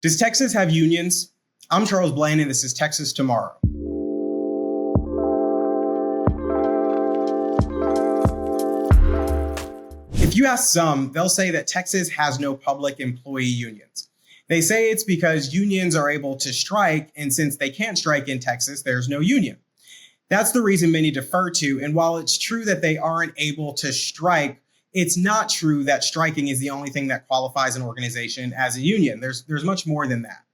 Does Texas have unions? I'm Charles Blaine, and this is Texas Tomorrow. If you ask some, they'll say that Texas has no public employee unions. They say it's because unions are able to strike, and since they can't strike in Texas, there's no union. That's the reason many defer to, and while it's true that they aren't able to strike, it's not true that striking is the only thing that qualifies an organization as a union. There's much more than that.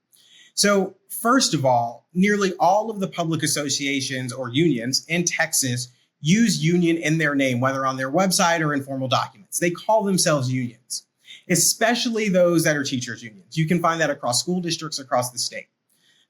So first of all, nearly all of the public associations or unions in Texas use union in their name, whether on their website or in formal documents. They call themselves unions, especially those that are teachers' unions. You can find that across school districts across the state.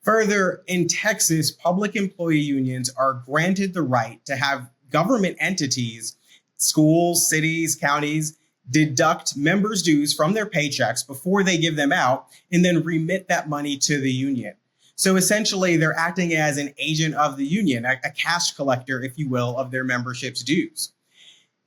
Further, in Texas, public employee unions are granted the right to have government entities, schools, cities, counties, deduct members' dues from their paychecks before they give them out and then remit that money to the union. So essentially, they're acting as an agent of the union, a cash collector, if you will, of their membership's dues.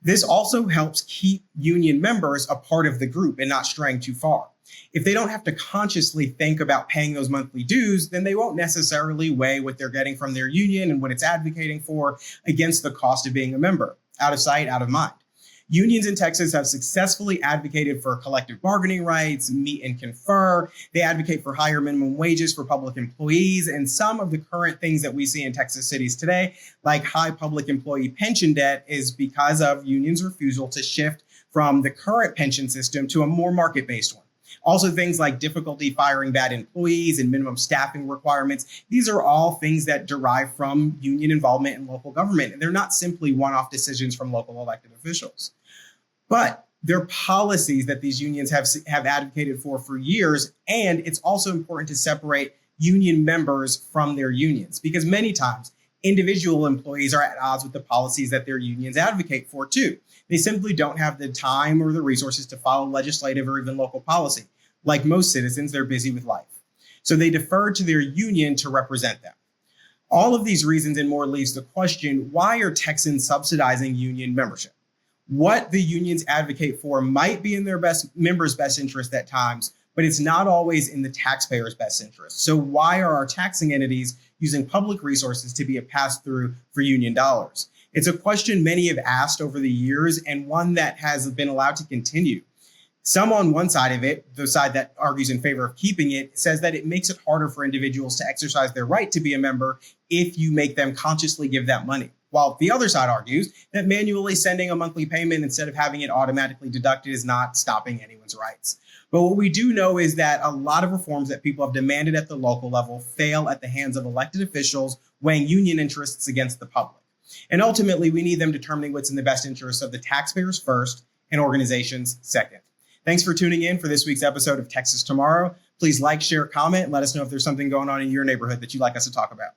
This also helps keep union members a part of the group and not straying too far. If they don't have to consciously think about paying those monthly dues, then they won't necessarily weigh what they're getting from their union and what it's advocating for against the cost of being a member. Out of sight, out of mind. Unions in Texas have successfully advocated for collective bargaining rights, meet and confer. They advocate for higher minimum wages for public employees. And some of the current things that we see in Texas cities today, like high public employee pension debt, is because of unions' refusal to shift from the current pension system to a more market-based one. Also, things like difficulty firing bad employees and minimum staffing requirements. These are all things that derive from union involvement in local government. And they're not simply one-off decisions from local elected officials. But they're policies that these unions have advocated for years. And it's also important to separate union members from their unions, because many times individual employees are at odds with the policies that their unions advocate for too. They simply don't have the time or the resources to follow legislative or even local policy. Like most citizens, they're busy with life. So they defer to their union to represent them. All of these reasons and more leaves the question, why are Texans subsidizing union membership? What the unions advocate for might be in their members' best interest at times, but it's not always in the taxpayers' best interest. So why are our taxing entities using public resources to be a pass-through for union dollars? It's a question many have asked over the years, and one that has been allowed to continue. Some on one side of it, the side that argues in favor of keeping it, says that it makes it harder for individuals to exercise their right to be a member if you make them consciously give that money. While the other side argues that manually sending a monthly payment instead of having it automatically deducted is not stopping anyone's rights. But what we do know is that a lot of reforms that people have demanded at the local level fail at the hands of elected officials weighing union interests against the public. And ultimately, we need them determining what's in the best interest of the taxpayers first and organizations second. Thanks for tuning in for this week's episode of Texas Tomorrow. Please like, share, comment, and let us know if there's something going on in your neighborhood that you'd like us to talk about.